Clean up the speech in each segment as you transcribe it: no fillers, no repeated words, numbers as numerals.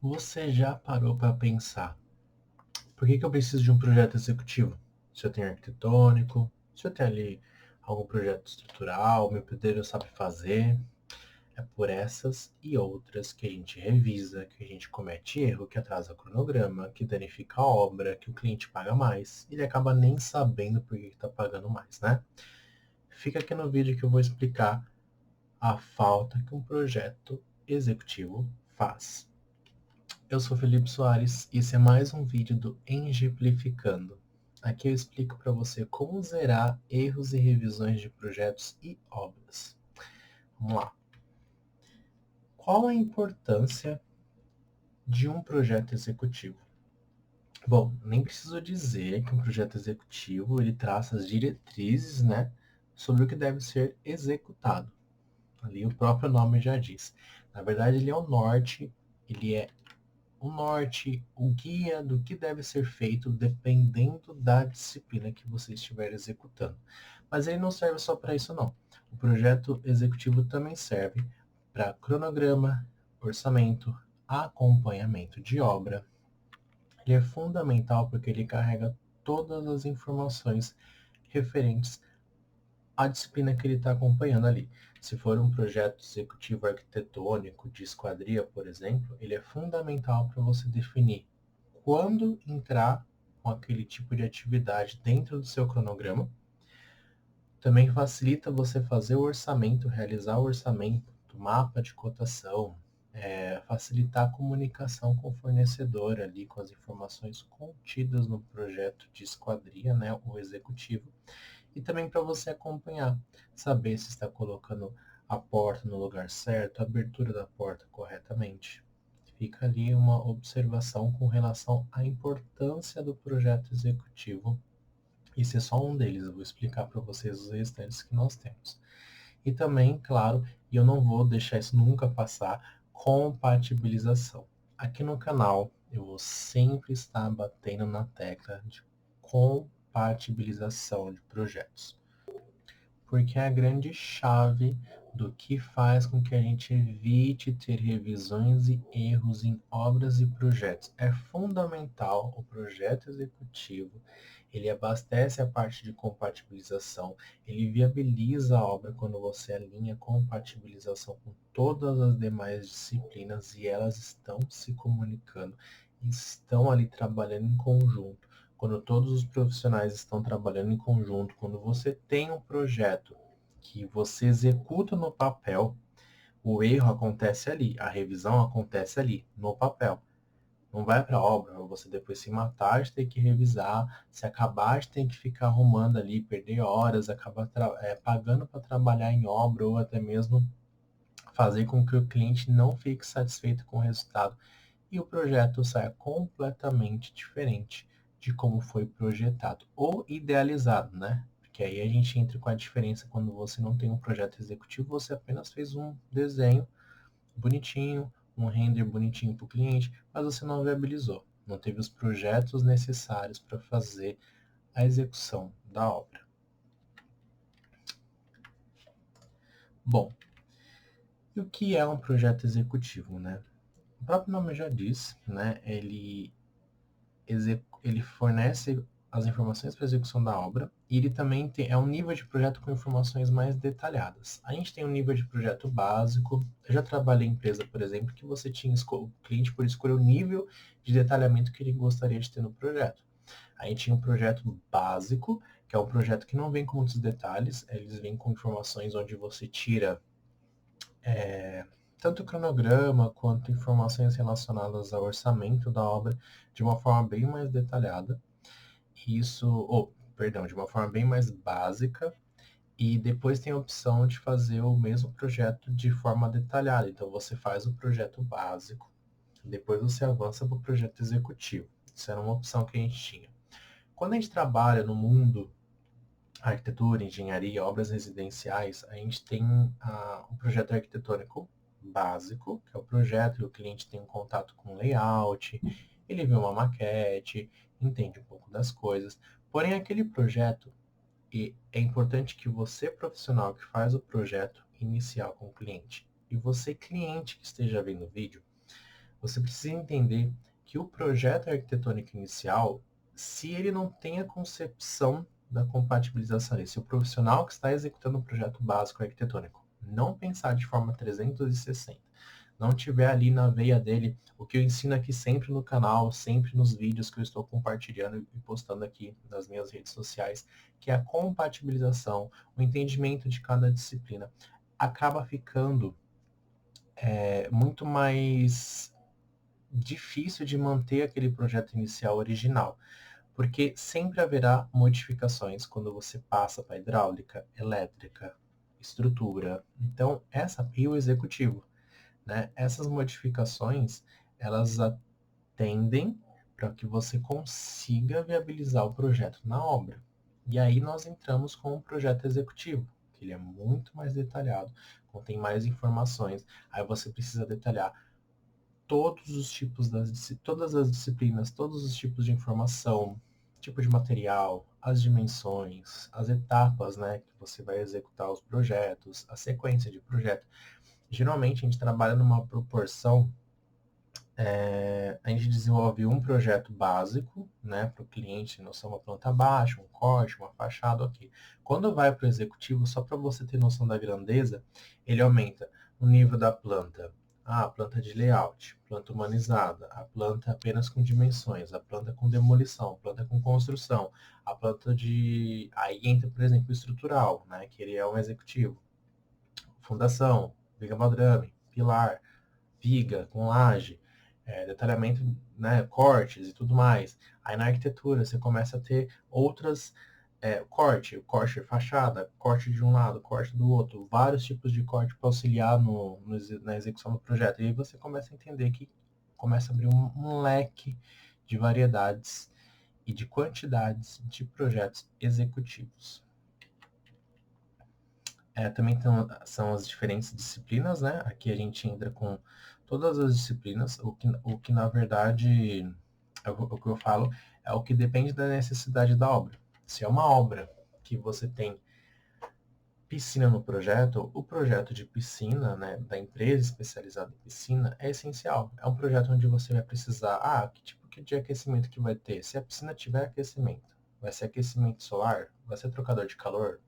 Você já parou para pensar por que eu preciso de um projeto executivo? Se eu tenho arquitetônico, se eu tenho ali algum projeto estrutural, meu pedreiro sabe fazer. É por essas e outras que a gente revisa, que a gente comete erro, que atrasa o cronograma, que danifica a obra, que o cliente paga mais. Ele acaba nem sabendo por que está pagando mais, né? Fica aqui no vídeo que eu vou explicar a falta que um projeto executivo faz. Eu sou Felipe Soares e esse é mais um vídeo do Engiplificando. Aqui eu explico para você como zerar erros e revisões de projetos e obras. Vamos lá. Qual a importância de um projeto executivo? Bom, nem preciso dizer que um projeto executivo ele traça as diretrizes, né, sobre o que deve ser executado. Ali o próprio nome já diz. Na verdade, ele é o norte, o guia do que deve ser feito dependendo da disciplina que você estiver executando. Mas ele não serve só para isso, não. O projeto executivo também serve para cronograma, orçamento, acompanhamento de obra. Ele é fundamental porque ele carrega todas as informações referentes à disciplina que ele está acompanhando ali. Se for um projeto executivo arquitetônico de esquadria, por exemplo, ele é fundamental para você definir quando entrar com aquele tipo de atividade dentro do seu cronograma. Também facilita você fazer o orçamento, realizar o orçamento do mapa de cotação, facilitar a comunicação com o fornecedor ali, com as informações contidas no projeto de esquadria, né, o executivo, e também para você acompanhar, saber se está colocando a porta no lugar certo, a abertura da porta corretamente. Fica ali uma observação com relação à importância do projeto executivo. Esse é só um deles, eu vou explicar para vocês os restantes que nós temos. E também, claro, e eu não vou deixar isso nunca passar, compatibilização. Aqui no canal, eu vou sempre estar batendo na tecla de compatibilização de projetos, porque é a grande chave do que faz com que a gente evite ter revisões e erros em obras e projetos. É fundamental o projeto executivo, ele abastece a parte de compatibilização, ele viabiliza a obra quando você alinha compatibilização com todas as demais disciplinas e elas estão se comunicando, estão ali trabalhando em conjunto. Quando todos os profissionais estão trabalhando em conjunto, quando você tem um projeto que você executa no papel, o erro acontece ali, a revisão acontece ali, no papel. Não vai para a obra, você depois se matar de ter que revisar, se acabar de ter que ficar arrumando ali, perder horas, acabar pagando para trabalhar em obra ou até mesmo fazer com que o cliente não fique satisfeito com o resultado e o projeto saia completamente diferente de como foi projetado ou idealizado, né? Porque aí a gente entra com a diferença quando você não tem um projeto executivo, você apenas fez um desenho bonitinho, um render bonitinho para o cliente, mas você não viabilizou, não teve os projetos necessários para fazer a execução da obra. Bom, e o que é um projeto executivo, né? O próprio nome já diz, né? Ele fornece as informações para a execução da obra e ele também é um nível de projeto com informações mais detalhadas. A gente tem um nível de projeto básico. Eu já trabalhei em empresa, por exemplo, que você tinha o cliente por escolher o nível de detalhamento que ele gostaria de ter no projeto. A gente tinha um projeto básico, que é um projeto que não vem com muitos detalhes, eles vêm com informações onde você tira tanto o cronograma quanto informações relacionadas ao orçamento da obra de uma forma bem mais detalhada. Perdão, de uma forma bem mais básica. E depois tem a opção de fazer o mesmo projeto de forma detalhada. Então você faz o projeto básico, depois você avança para o projeto executivo. Isso era uma opção que a gente tinha. Quando a gente trabalha no mundo arquitetura, engenharia, obras residenciais, a gente tem um projeto arquitetônico básico, que é o projeto, e o cliente tem um contato com o layout, ele vê uma maquete, entende um pouco das coisas. Porém, aquele projeto, e é importante que você, profissional que faz o projeto inicial com o cliente, e você, cliente que esteja vendo o vídeo, Você precisa entender que o projeto arquitetônico inicial, se ele não tem a concepção da compatibilização, se o profissional que está executando o projeto básico arquitetônico não pensar de forma 360, não tiver ali na veia dele o que eu ensino aqui sempre no canal, sempre nos vídeos que eu estou compartilhando e postando aqui nas minhas redes sociais, que é a compatibilização, o entendimento de cada disciplina, acaba ficando muito mais difícil de manter aquele projeto inicial original, porque sempre haverá modificações quando você passa para hidráulica, elétrica, estrutura. Então, e o executivo, né? Essas modificações, elas atendem para que você consiga viabilizar o projeto na obra. E aí nós entramos com o projeto executivo, que ele é muito mais detalhado, contém mais informações. Aí você precisa detalhar todos os tipos todas as disciplinas, todos os tipos de informação, tipo de material, as dimensões, as etapas, né, que você vai executar os projetos, a sequência de projeto. Geralmente a gente trabalha numa proporção, a gente desenvolve um projeto básico, né, para o cliente, noção uma planta baixa, um corte, uma fachada, ok. Quando vai para o executivo, só para você ter noção da grandeza, ele aumenta o nível da planta, a planta de layout, planta humanizada, a planta apenas com dimensões, a planta com demolição, a planta com construção, a planta de... Aí entra, por exemplo, o estrutural, né, que ele é um executivo. Fundação, viga madrame, pilar, viga com laje, detalhamento, né, cortes e tudo mais. Aí na arquitetura você começa a ter outras corte fachada, corte de um lado, corte do outro, vários tipos de corte para auxiliar na execução do projeto. E aí você começa a entender que começa a abrir um leque de variedades e de quantidades de projetos executivos. Também são as diferentes disciplinas, né? Aqui a gente entra com todas as disciplinas, o que na verdade, o que eu falo, é o que depende da necessidade da obra. Se é uma obra que você tem piscina no projeto, o projeto de piscina, né, da empresa especializada em piscina, é essencial. É um projeto onde você vai precisar, que tipo de aquecimento que vai ter? Se a piscina tiver aquecimento, vai ser aquecimento solar? Vai ser trocador de calor?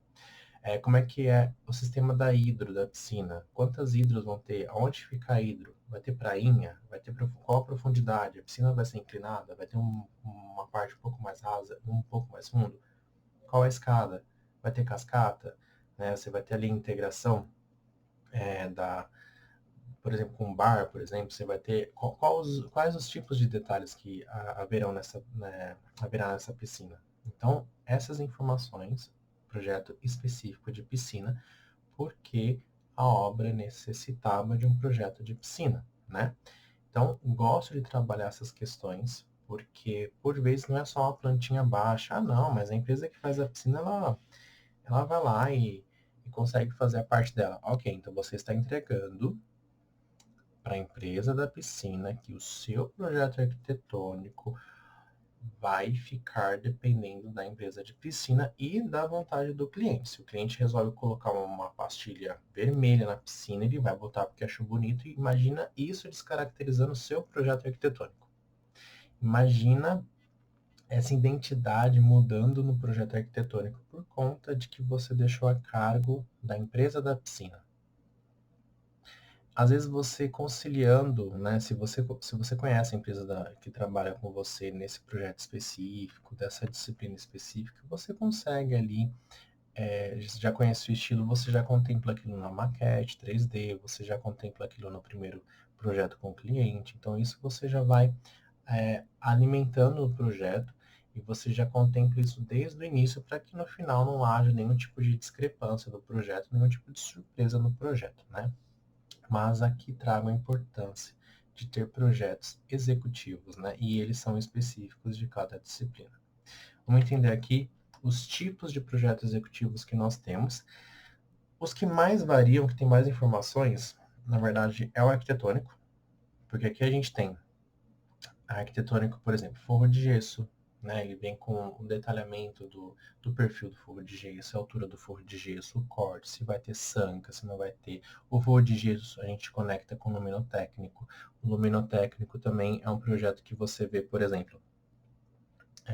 Como é que é o sistema da hidro da piscina? Quantas hidros vão ter? Aonde fica a hidro? Vai ter prainha? Vai ter qual a profundidade? A piscina vai ser inclinada? Vai ter uma parte um pouco mais rasa, um pouco mais fundo? Qual a escada? Vai ter cascata? Né? Você vai ter ali integração por exemplo, com um bar, por exemplo, você vai ter quais os tipos de detalhes que haverá nessa piscina. Então, essas informações, projeto específico de piscina, porque a obra necessitava de um projeto de piscina, né? Então, gosto de trabalhar essas questões, porque por vezes não é só uma plantinha baixa. Não, mas a empresa que faz a piscina, ela vai lá e consegue fazer a parte dela. Ok, então você está entregando para a empresa da piscina que o seu projeto arquitetônico vai ficar dependendo da empresa de piscina e da vontade do cliente. Se o cliente resolve colocar uma pastilha vermelha na piscina, ele vai botar porque achou bonito. E imagina isso descaracterizando o seu projeto arquitetônico. Imagina essa identidade mudando no projeto arquitetônico por conta de que você deixou a cargo da empresa da piscina. Às vezes você conciliando, né, se você conhece a empresa que trabalha com você nesse projeto específico, dessa disciplina específica, você consegue ali, já conhece o estilo, você já contempla aquilo na maquete 3D, você já contempla aquilo no primeiro projeto com o cliente, então isso você já vai alimentando o projeto e você já contempla isso desde o início para que no final não haja nenhum tipo de discrepância do projeto, nenhum tipo de surpresa no projeto, né? Mas aqui trago a importância de ter projetos executivos, né? E eles são específicos de cada disciplina. Vamos entender aqui os tipos de projetos executivos que nós temos. Os que mais variam, que tem mais informações, na verdade, é o arquitetônico, porque aqui a gente tem arquitetônico, por exemplo, forro de gesso, né? Ele vem com o detalhamento do perfil do forro de gesso, a altura do forro de gesso, o corte, se vai ter sanca, se não vai ter. O forro de gesso a gente conecta com o luminotécnico. O luminotécnico também é um projeto que você vê, por exemplo,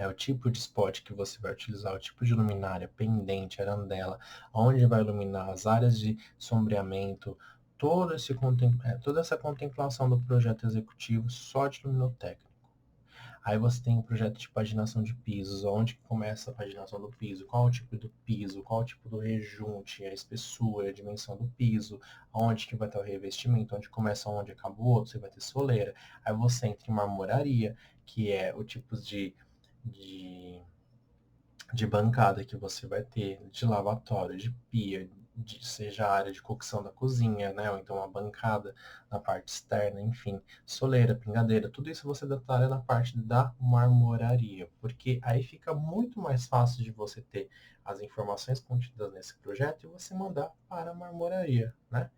o tipo de spot que você vai utilizar, o tipo de luminária, pendente, arandela, onde vai iluminar, as áreas de sombreamento, toda essa contemplação do projeto executivo só de luminotécnico. Aí você tem o projeto de paginação de pisos, onde que começa a paginação do piso, qual o tipo do piso, qual o tipo do rejunte, a espessura, a dimensão do piso, onde que vai estar o revestimento, onde começa onde acaba o outro, você vai ter soleira. Aí você entra em marmoraria, que é o tipo de, de bancada que você vai ter, de lavatório, de pia, seja a área de cocção da cozinha, né? Ou então a bancada na parte externa, enfim, soleira, pingadeira, tudo isso você detalha na parte da marmoraria, porque aí fica muito mais fácil de você ter as informações contidas nesse projeto e você mandar para a marmoraria, né?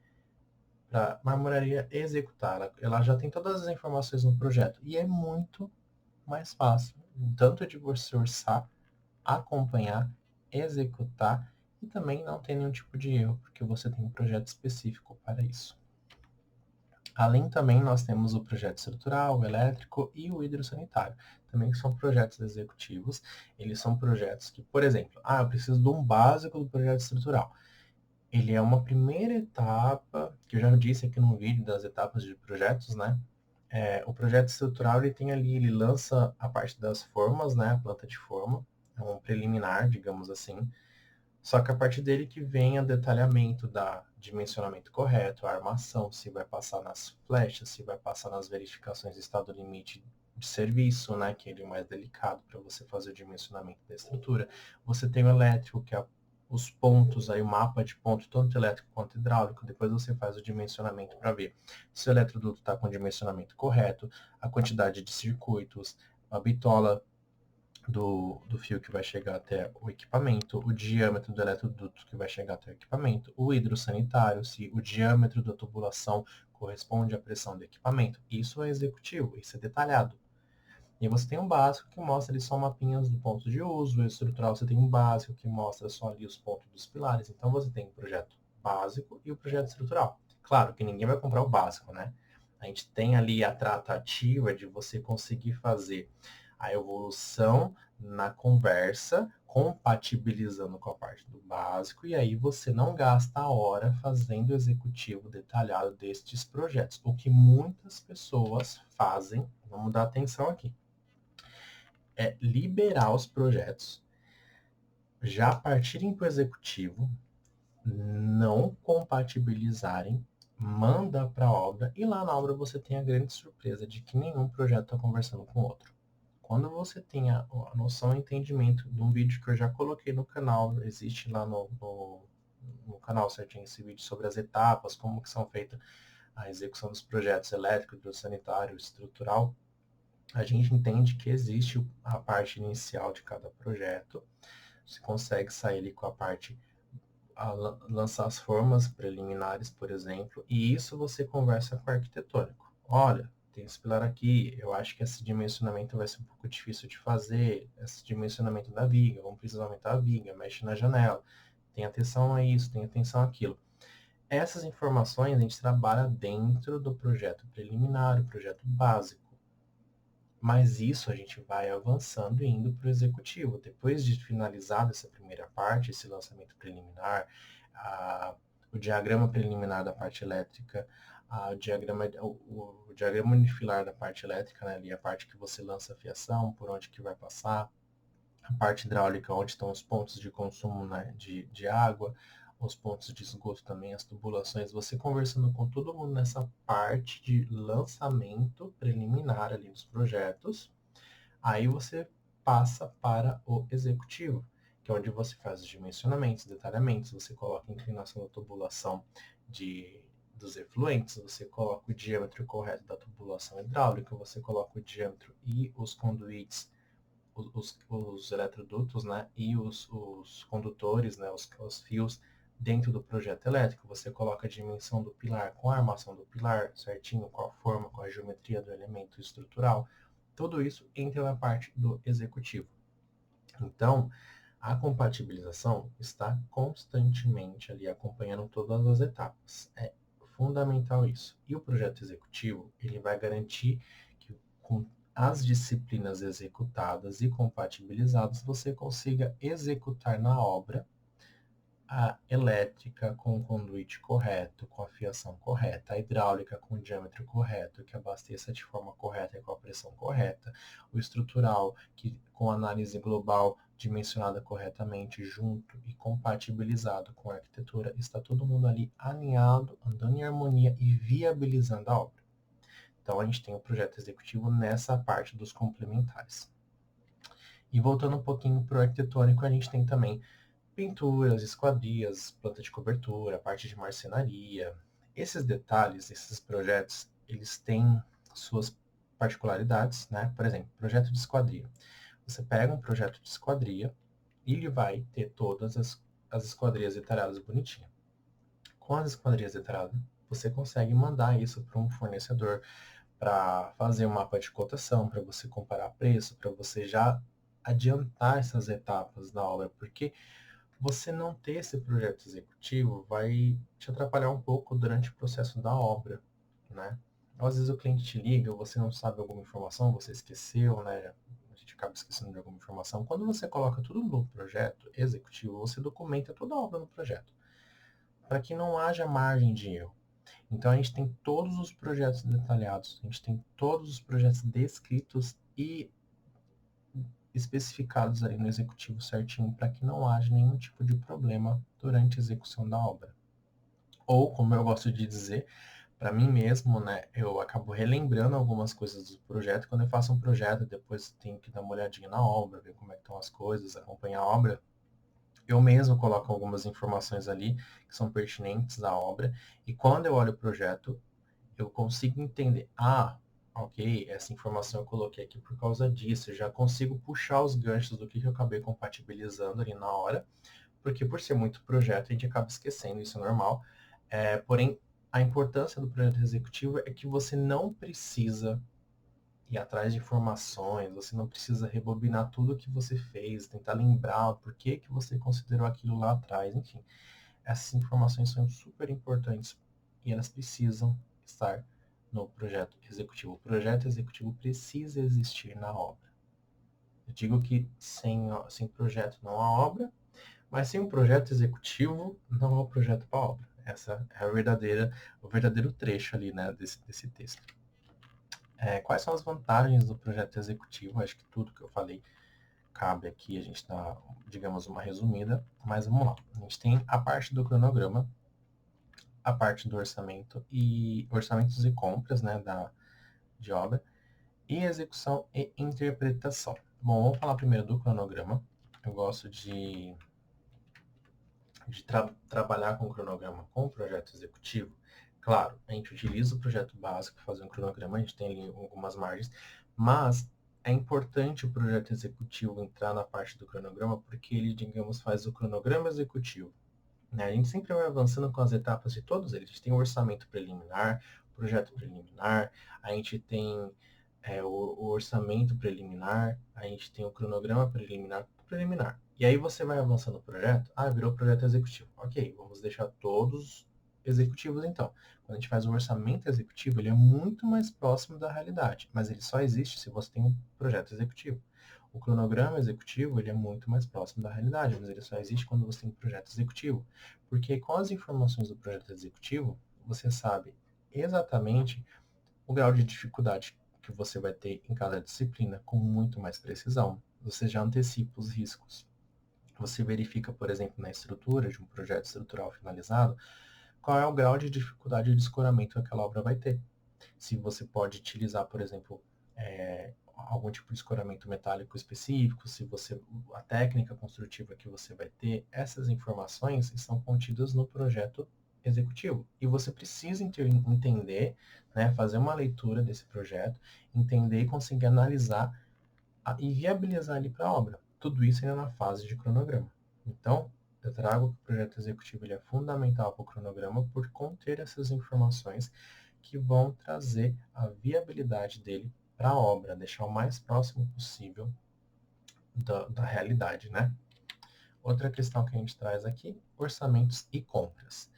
Para a marmoraria executar. Ela já tem todas as informações no projeto e é muito mais fácil, tanto de você orçar, acompanhar, executar e também não ter nenhum tipo de erro, porque você tem um projeto específico para isso. Além também, nós temos o projeto estrutural, o elétrico e o hidrossanitário, também que são projetos executivos. Eles são projetos que, por exemplo, eu preciso de um básico do projeto estrutural. Ele é uma primeira etapa, que eu já disse aqui no vídeo das etapas de projetos, né? O projeto estrutural, ele tem ali, ele lança a parte das formas, né? A planta de forma, é um preliminar, digamos assim. Só que a partir dele que vem o detalhamento da dimensionamento correto, a armação, se vai passar nas flechas, se vai passar nas verificações de estado limite de serviço, né, que ele é mais delicado para você fazer o dimensionamento da estrutura. Você tem o elétrico, que é os pontos, aí o mapa de ponto, tanto elétrico quanto hidráulico, depois você faz o dimensionamento para ver se o eletroduto está com o dimensionamento correto, a quantidade de circuitos, a bitola do fio que vai chegar até o equipamento, o diâmetro do eletroduto que vai chegar até o equipamento, o hidrossanitário, se o diâmetro da tubulação corresponde à pressão do equipamento. Isso é executivo, isso é detalhado. E você tem um básico que mostra ali só mapinhas do ponto de uso, o estrutural você tem um básico que mostra só ali os pontos dos pilares. Então você tem o projeto básico e o projeto estrutural. Claro que ninguém vai comprar o básico, né? A gente tem ali a tratativa de você conseguir fazer a evolução na conversa, compatibilizando com a parte do básico, e aí você não gasta a hora fazendo o executivo detalhado destes projetos. O que muitas pessoas fazem, vamos dar atenção aqui, é liberar os projetos, já partirem para o executivo, não compatibilizarem, manda para a obra, e lá na obra você tem a grande surpresa de que nenhum projeto está conversando com o outro. Quando você tem a noção e entendimento de um vídeo que eu já coloquei no canal, existe lá no canal certinho esse vídeo sobre as etapas, como que são feitas a execução dos projetos elétrico, do sanitário, estrutural, a gente entende que existe a parte inicial de cada projeto, você consegue sair ali com a parte, lançar as formas preliminares, por exemplo, e isso você conversa com o arquitetônico. Olha, tem esse pilar aqui, eu acho que esse dimensionamento vai ser um pouco difícil de fazer, esse dimensionamento da viga, vamos precisar aumentar a viga, mexe na janela, tem atenção a isso, tem atenção àquilo. Essas informações a gente trabalha dentro do projeto preliminar, o projeto básico. Mas isso a gente vai avançando e indo para o executivo. Depois de finalizada essa primeira parte, esse lançamento preliminar, o diagrama preliminar da parte elétrica, o diagrama unifilar da parte elétrica, né, ali a parte que você lança a fiação, por onde que vai passar, a parte hidráulica, onde estão os pontos de consumo, né, de água, os pontos de esgoto também, as tubulações, você conversando com todo mundo nessa parte de lançamento preliminar ali dos projetos, aí você passa para o executivo, que é onde você faz os dimensionamentos, detalhamentos, você coloca a inclinação da tubulação dos efluentes, você coloca o diâmetro correto da tubulação hidráulica, você coloca o diâmetro e os conduítes, os eletrodutos, né, e os condutores, né, os fios dentro do projeto elétrico. Você coloca a dimensão do pilar com a armação do pilar certinho, com a forma, com a geometria do elemento estrutural. Tudo isso entra na parte do executivo. Então, a compatibilização está constantemente ali acompanhando todas as etapas. É fundamental isso. E o projeto executivo, ele vai garantir que com as disciplinas executadas e compatibilizadas, você consiga executar na obra a elétrica com o conduíte correto, com a fiação correta, a hidráulica com o diâmetro correto, que abasteça de forma correta e com a pressão correta, o estrutural, que com análise global dimensionada corretamente, junto e compatibilizado com a arquitetura, está todo mundo ali alinhado, andando em harmonia e viabilizando a obra. Então a gente tem o projeto executivo nessa parte dos complementares. E voltando um pouquinho para o arquitetônico, a gente tem também pinturas, esquadrias, planta de cobertura, parte de marcenaria. Esses detalhes, esses projetos, eles têm suas particularidades, né? Por exemplo, projeto de esquadria. Você pega um projeto de esquadria e ele vai ter todas as esquadrias detalhadas bonitinho. Com as esquadrias detalhadas, você consegue mandar isso para um fornecedor para fazer um mapa de cotação, para você comparar preço, para você já adiantar essas etapas da obra, porque você não ter esse projeto executivo vai te atrapalhar um pouco durante o processo da obra, né? Às vezes o cliente te liga, você não sabe alguma informação, você esqueceu, né? A gente acaba esquecendo de alguma informação. Quando você coloca tudo no projeto executivo, você documenta toda a obra no projeto, para que não haja margem de erro. Então a gente tem todos os projetos detalhados, a gente tem todos os projetos descritos e especificados ali no executivo certinho para que não haja nenhum tipo de problema durante a execução da obra. Ou, como eu gosto de dizer, para mim mesmo, né, eu acabo relembrando algumas coisas do projeto. Quando eu faço um projeto, depois tenho que dar uma olhadinha na obra, ver como é que estão as coisas, acompanhar a obra. Eu mesmo coloco algumas informações ali que são pertinentes à obra. E quando eu olho o projeto, eu consigo entender, ok, essa informação eu coloquei aqui por causa disso, eu já consigo puxar os ganchos do que eu acabei compatibilizando ali na hora, porque por ser muito projeto, a gente acaba esquecendo, isso é normal. Porém, a importância do projeto executivo é que você não precisa ir atrás de informações, você não precisa rebobinar tudo que você fez, tentar lembrar por que você considerou aquilo lá atrás, enfim. Essas informações são super importantes e elas precisam estar no projeto executivo. O projeto executivo precisa existir na obra. Eu digo que sem projeto não há obra, mas sem um projeto executivo não há projeto para obra. Essa é o verdadeiro trecho ali, né, desse texto. Quais são as vantagens do projeto executivo? Acho que tudo que eu falei cabe aqui, a gente dá, digamos, uma resumida, mas vamos lá. A gente tem a parte do cronograma, a parte do orçamento e orçamentos e compras, né, de obra, e execução e interpretação. Bom, vamos falar primeiro do cronograma. Eu gosto de trabalhar com o cronograma com o projeto executivo. Claro, a gente utiliza o projeto básico para fazer um cronograma, a gente tem ali algumas margens, mas é importante o projeto executivo entrar na parte do cronograma porque ele, digamos, faz o cronograma executivo, né? A gente sempre vai avançando com as etapas de todos eles. A gente tem o orçamento preliminar, projeto preliminar, a gente tem o orçamento preliminar, a gente tem o cronograma preliminar. E aí você vai avançando o projeto, virou projeto executivo. Ok, vamos deixar todos executivos então. Quando a gente faz o orçamento executivo, ele é muito mais próximo da realidade, mas ele só existe se você tem um projeto executivo. O cronograma executivo, ele é muito mais próximo da realidade, mas ele só existe quando você tem um projeto executivo. Porque com as informações do projeto executivo, você sabe exatamente o grau de dificuldade que você vai ter em cada disciplina com muito mais precisão. Você já antecipa os riscos. Você verifica, por exemplo, na estrutura de um projeto estrutural finalizado, qual é o grau de dificuldade de escoramento que aquela obra vai ter. Se você pode utilizar, por exemplo, algum tipo de escoramento metálico específico, se você a técnica construtiva que você vai ter, essas informações estão contidas no projeto executivo. E você precisa entender, né, fazer uma leitura desse projeto, entender e conseguir analisar e viabilizar ele para a obra. Tudo isso ainda na fase de cronograma. Então, eu trago que o projeto executivo ele é fundamental para o cronograma por conter essas informações que vão trazer a viabilidade dele para a obra, deixar o mais próximo possível da realidade, né? Outra questão que a gente traz aqui, orçamentos e compras.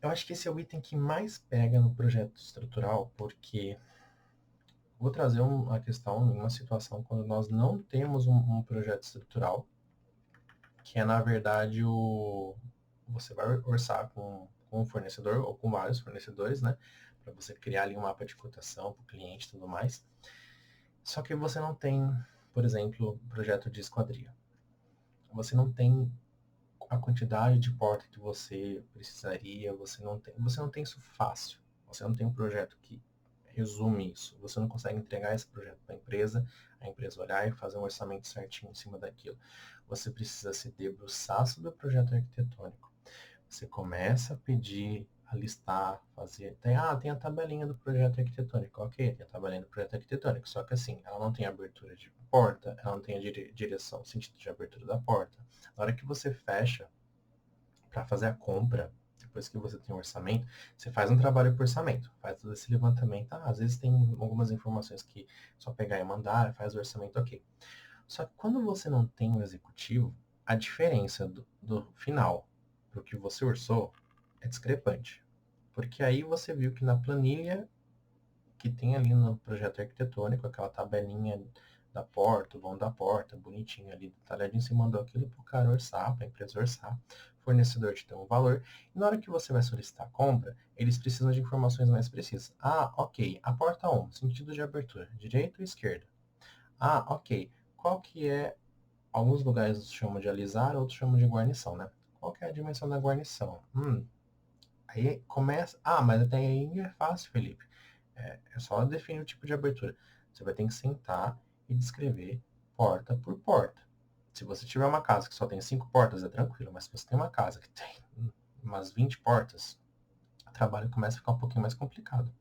Eu acho que esse é o item que mais pega no projeto estrutural, porque vou trazer uma questão, uma situação quando nós não temos um projeto estrutural, que é, na verdade, você vai orçar com um fornecedor ou com vários fornecedores, né? Para você criar ali um mapa de cotação para o cliente e tudo mais. Só que você não tem, por exemplo, projeto de esquadria. Você não tem a quantidade de porta que você precisaria, você não tem isso fácil. Você não tem um projeto que resume isso. Você não consegue entregar esse projeto para a empresa olhar e fazer um orçamento certinho em cima daquilo. Você precisa se debruçar sobre o projeto arquitetônico. Você começa a pedir, a listar, fazer. Tem a tabelinha do projeto arquitetônico. Ok, tem a tabelinha do projeto arquitetônico. Só que assim, ela não tem abertura de porta, ela não tem a direção, sentido de abertura da porta. Na hora que você fecha para fazer a compra, depois que você tem o orçamento, você faz um trabalho por orçamento, faz todo esse levantamento. Às vezes tem algumas informações que só pegar e mandar, faz o orçamento, ok. Só que quando você não tem o executivo, a diferença do final para o que você orçou é discrepante. Porque aí você viu que na planilha que tem ali no projeto arquitetônico, aquela tabelinha da porta, o vão da porta, bonitinho ali, detalhadinho, você mandou aquilo para o cara orçar, para a empresa orçar, o fornecedor te deu um valor, e na hora que você vai solicitar a compra, eles precisam de informações mais precisas. Ok, a porta 1, sentido de abertura, direita ou esquerda? Ok, qual que é, alguns lugares chamam de alisar, outros chamam de guarnição, né? Qual que é a dimensão da guarnição? Aí começa, mas até aí é fácil, Felipe. É só definir o tipo de abertura. Você vai ter que sentar e descrever porta por porta. Se você tiver uma casa que só tem 5 portas, é tranquilo, mas se você tem uma casa que tem umas 20 portas, o trabalho começa a ficar um pouquinho mais complicado.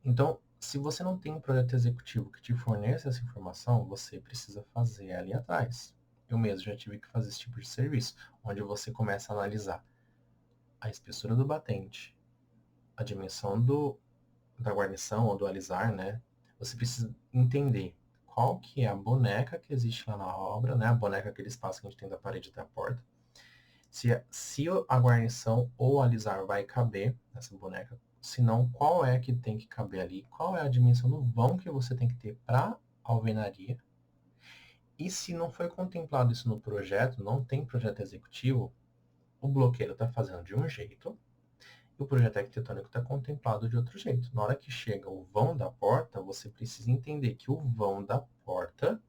Então, se você não tem um projeto executivo que te forneça essa informação, você precisa fazer ali atrás. Eu mesmo já tive que fazer esse tipo de serviço, onde você começa a analisar a espessura do batente, a dimensão da guarnição ou do alisar, né? Você precisa entender qual que é a boneca que existe lá na obra, né? A boneca é aquele espaço que a gente tem da parede até a porta. Se a guarnição ou o alisar vai caber nessa boneca, se não, qual é que tem que caber ali? Qual é a dimensão do vão que você tem que ter para alvenaria? E se não foi contemplado isso no projeto, não tem projeto executivo, o bloqueiro está fazendo de um jeito, e o projeto arquitetônico está contemplado de outro jeito. Na hora que chega o vão da porta, você precisa entender que o vão da porta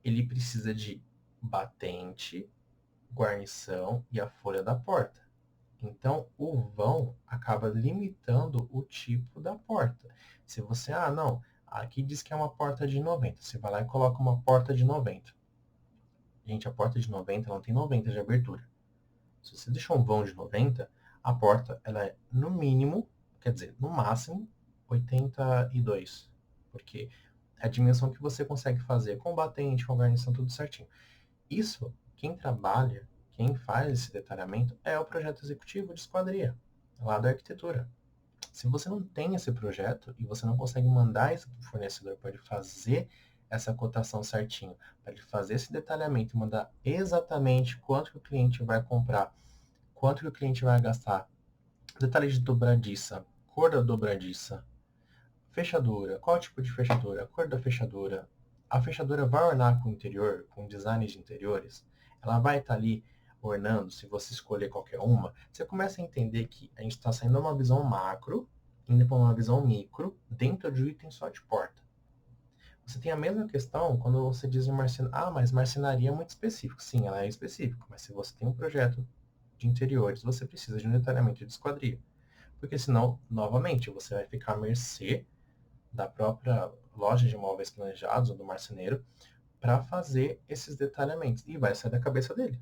ele precisa de batente, guarnição e a folha da porta. Então, o vão acaba limitando o tipo da porta. Se você, não, aqui diz que é uma porta de 90, você vai lá e coloca uma porta de 90. Gente, a porta de 90 não tem 90 de abertura. Se você deixar um vão de 90, a porta ela é no mínimo, quer dizer, no máximo 82, porque é a dimensão que você consegue fazer com batente, com guarnição, tudo certinho. Isso, quem trabalha, quem faz esse detalhamento é o projeto executivo de esquadria, lá da arquitetura. Se você não tem esse projeto e você não consegue mandar isso para o fornecedor para ele fazer essa cotação certinho, para ele fazer esse detalhamento e mandar exatamente quanto que o cliente vai comprar, quanto que o cliente vai gastar, detalhes de dobradiça, cor da dobradiça, fechadura, qual tipo de fechadura, a cor da fechadura, a fechadura vai ornar com o interior, com design de interiores, ela vai estar ali ornando, se você escolher qualquer uma, você começa a entender que a gente está saindo de uma visão macro, indo para uma visão micro, dentro de um item só de porta. Você tem a mesma questão quando você diz em marcenaria, mas marcenaria é muito específico. Sim, ela é específica, mas se você tem um projeto de interiores, você precisa de um detalhamento de esquadria. Porque senão, novamente, você vai ficar à mercê da própria loja de móveis planejados ou do marceneiro para fazer esses detalhamentos. E vai sair da cabeça dele.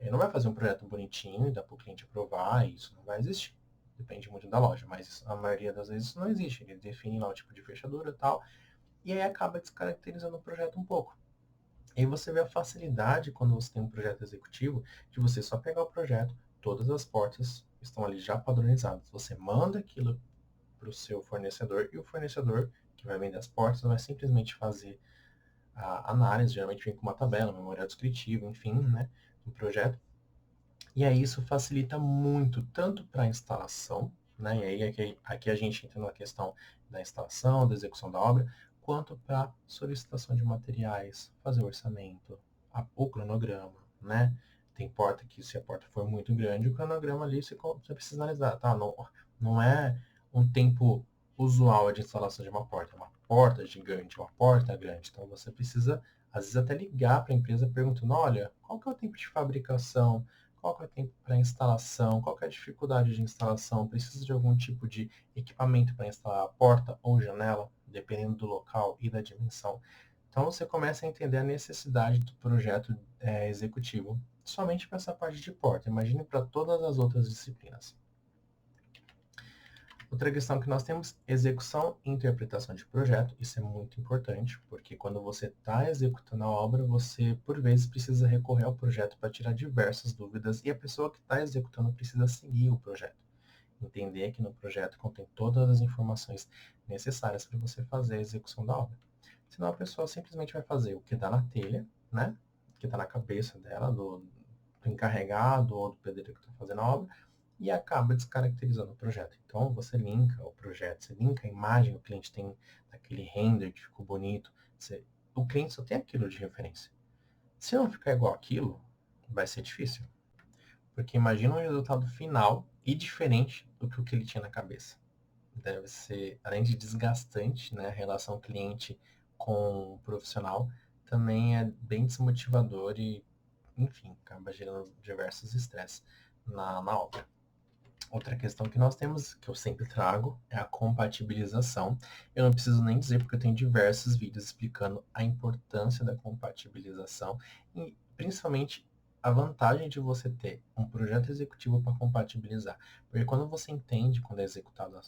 Ele não vai fazer um projeto bonitinho e dar para o cliente aprovar, e isso não vai existir. Depende muito da loja, mas a maioria das vezes isso não existe. Ele define lá o tipo de fechadura e tal, e aí acaba descaracterizando o projeto um pouco. E aí você vê a facilidade quando você tem um projeto executivo de você só pegar o projeto, todas as portas estão ali já padronizadas. Você manda aquilo para o seu fornecedor e o fornecedor que vai vender as portas, vai simplesmente fazer a análise, geralmente vem com uma tabela, um memorial descritivo, enfim, né, um projeto. E aí isso facilita muito, tanto para a instalação, né, e aí aqui a gente entra na questão da instalação, da execução da obra, quanto para solicitação de materiais, fazer o orçamento, o cronograma, né? Tem porta que, se a porta for muito grande, o cronograma ali você precisa analisar, tá? Não é um tempo usual de instalação de uma porta, é uma porta gigante, uma porta grande. Então você precisa, às vezes, até ligar para a empresa perguntando, olha, qual que é o tempo de fabricação? Qual que é o tempo para instalação? Qual que é a dificuldade de instalação? Precisa de algum tipo de equipamento para instalar a porta ou janela, dependendo do local e da dimensão. Então você começa a entender a necessidade do projeto executivo somente para essa parte de porta. Imagine para todas as outras disciplinas. Outra questão que nós temos, execução e interpretação de projeto. Isso é muito importante, porque quando você está executando a obra, você, por vezes, precisa recorrer ao projeto para tirar diversas dúvidas e a pessoa que está executando precisa seguir o projeto. Entender que no projeto contém todas as informações necessárias para você fazer a execução da obra. Senão a pessoa simplesmente vai fazer o que está na telha, né? O que está na cabeça dela, do encarregado ou do pedreiro que está fazendo a obra, e acaba descaracterizando o projeto. Então, você linka o projeto, você linka a imagem, o cliente tem aquele render que ficou bonito, o cliente só tem aquilo de referência. Se não ficar igual aquilo, vai ser difícil. Porque imagina um resultado final e diferente do que o que ele tinha na cabeça. Deve ser, além de desgastante, né, a relação cliente com o profissional, também é bem desmotivador e, enfim, acaba gerando diversos estresses na obra. Outra questão que nós temos, que eu sempre trago, é a compatibilização. Eu não preciso nem dizer, porque eu tenho diversos vídeos explicando a importância da compatibilização e, principalmente, a vantagem de você ter um projeto executivo para compatibilizar. Porque quando você entende, quando é executado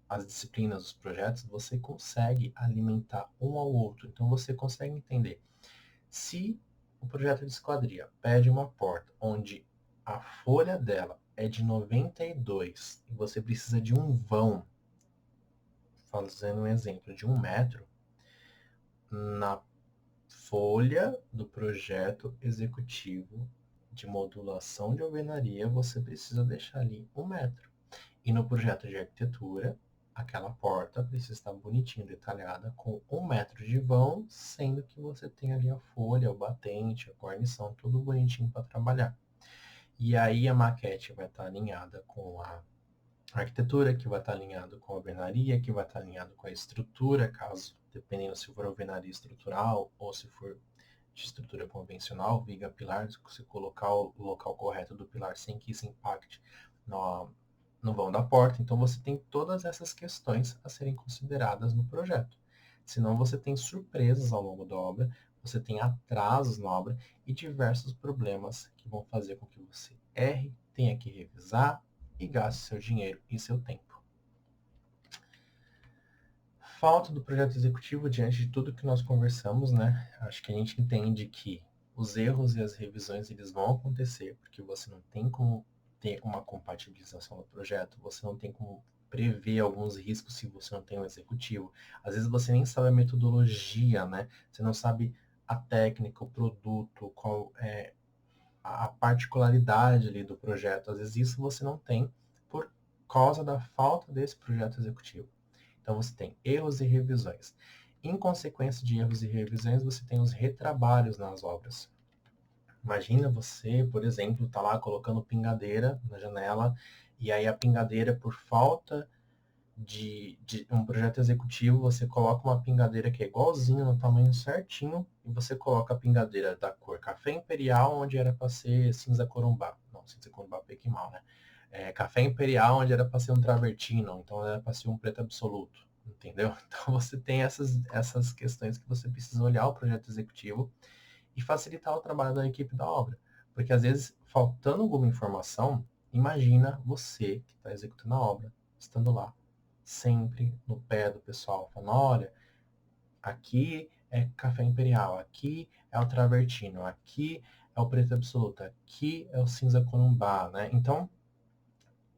as disciplinas, os projetos, você consegue alimentar um ao outro. Então, você consegue entender se o projeto de esquadria pede uma porta onde a folha dela é de 92 e você precisa de um vão, fazendo um exemplo de 1 metro, na folha do projeto executivo de modulação de alvenaria, você precisa deixar ali 1 metro. E no projeto de arquitetura, aquela porta precisa estar bonitinha, detalhada, com 1 metro de vão, sendo que você tem ali a folha, o batente, a guarnição, tudo bonitinho para trabalhar. E aí a maquete vai estar alinhada com a arquitetura, que vai estar alinhado com a alvenaria, que vai estar alinhado com a estrutura, caso, dependendo se for alvenaria estrutural ou se for de estrutura convencional, viga pilar, se colocar o local correto do pilar sem que isso impacte no vão da porta. Então você tem todas essas questões a serem consideradas no projeto. Senão você tem surpresas ao longo da obra, você tem atrasos na obra e diversos problemas que vão fazer com que você erre, tenha que revisar e gaste seu dinheiro e seu tempo. Falta do projeto executivo diante de tudo que nós conversamos, né? Acho que a gente entende que os erros e as revisões eles vão acontecer, porque você não tem como ter uma compatibilização do projeto, você não tem como prever alguns riscos se você não tem um executivo. Às vezes você nem sabe a metodologia, né? Você não sabe a técnica, o produto, qual é a particularidade ali do projeto. Às vezes isso você não tem por causa da falta desse projeto executivo. Então você tem erros e revisões. Em consequência de erros e revisões, você tem os retrabalhos nas obras. Imagina você, por exemplo, tá lá colocando pingadeira na janela e aí a pingadeira, por falta de um projeto executivo, você coloca uma pingadeira que é igualzinha, no tamanho certinho, e você coloca a pingadeira da cor café imperial, onde era para ser cinza corumbá. Não, cinza corumbá pegue mal, né? Café imperial, onde era para ser um travertino, então era para ser um preto absoluto, entendeu? Então você tem essas questões que você precisa olhar o projeto executivo e facilitar o trabalho da equipe da obra. Porque às vezes, faltando alguma informação, imagina você que está executando a obra, estando lá, sempre no pé do pessoal, falando, olha, aqui é café imperial, aqui é o travertino, aqui é o preto absoluto, aqui é o cinza corumbá, né? Então,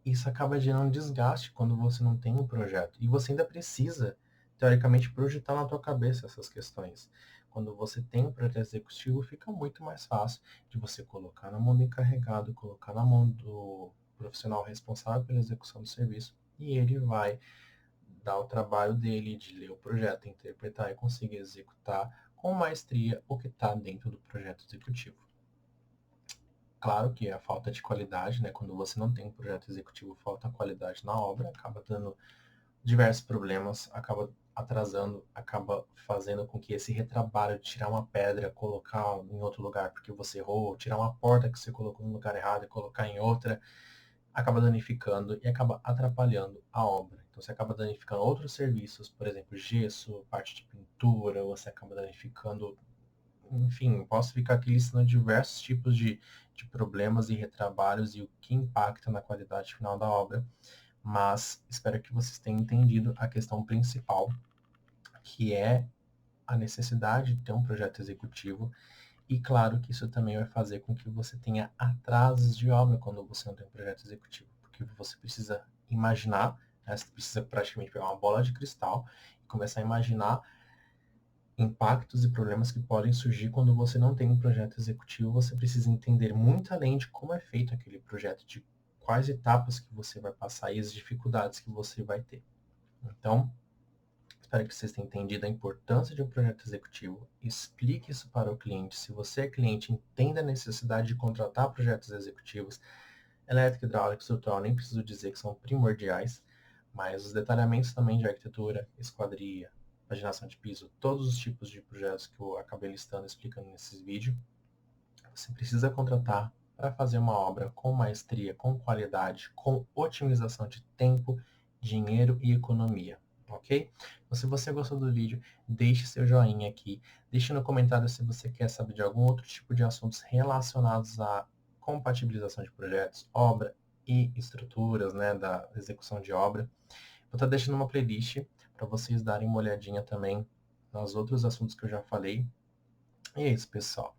isso acaba gerando desgaste quando você não tem um projeto. E você ainda precisa teoricamente, projetar na tua cabeça essas questões. Quando você tem um projeto executivo, fica muito mais fácil de você colocar na mão do encarregado, colocar na mão do profissional responsável pela execução do serviço, e ele vai dar o trabalho dele de ler o projeto, interpretar e conseguir executar com maestria o que está dentro do projeto executivo. Claro que a falta de qualidade, né, quando você não tem um projeto executivo, falta qualidade na obra, acaba dando diversos problemas, acaba atrasando, acaba fazendo com que esse retrabalho de tirar uma pedra, colocar em outro lugar porque você errou, tirar uma porta que você colocou no lugar errado e colocar em outra, acaba danificando e acaba atrapalhando a obra. Então você acaba danificando outros serviços, por exemplo, gesso, parte de pintura, você acaba danificando, enfim, posso ficar aqui listando diversos tipos de problemas e retrabalhos e o que impacta na qualidade final da obra, mas espero que vocês tenham entendido a questão principal, que é a necessidade de ter um projeto executivo, e claro que isso também vai fazer com que você tenha atrasos de obra quando você não tem um projeto executivo, porque você precisa imaginar, né, você precisa praticamente pegar uma bola de cristal e começar a imaginar impactos e problemas que podem surgir quando você não tem um projeto executivo. Você precisa entender muito além de como é feito aquele projeto, de quais etapas que você vai passar e as dificuldades que você vai ter. Então, espero que vocês tenham entendido a importância de um projeto executivo. Explique isso para o cliente. Se você é cliente, entenda a necessidade de contratar projetos executivos. Elétrica, hidráulica, estrutural, nem preciso dizer que são primordiais, mas os detalhamentos também de arquitetura, esquadria, paginação de piso, todos os tipos de projetos que eu acabei listando, explicando nesses vídeos, você precisa contratar para fazer uma obra com maestria, com qualidade, com otimização de tempo, dinheiro e economia, ok? Então, se você gostou do vídeo, deixe seu joinha aqui, deixe no comentário se você quer saber de algum outro tipo de assuntos relacionados à compatibilização de projetos, obra e estruturas, né, da execução de obra. Vou estar deixando uma playlist para vocês darem uma olhadinha também nos outros assuntos que eu já falei. E é isso, pessoal.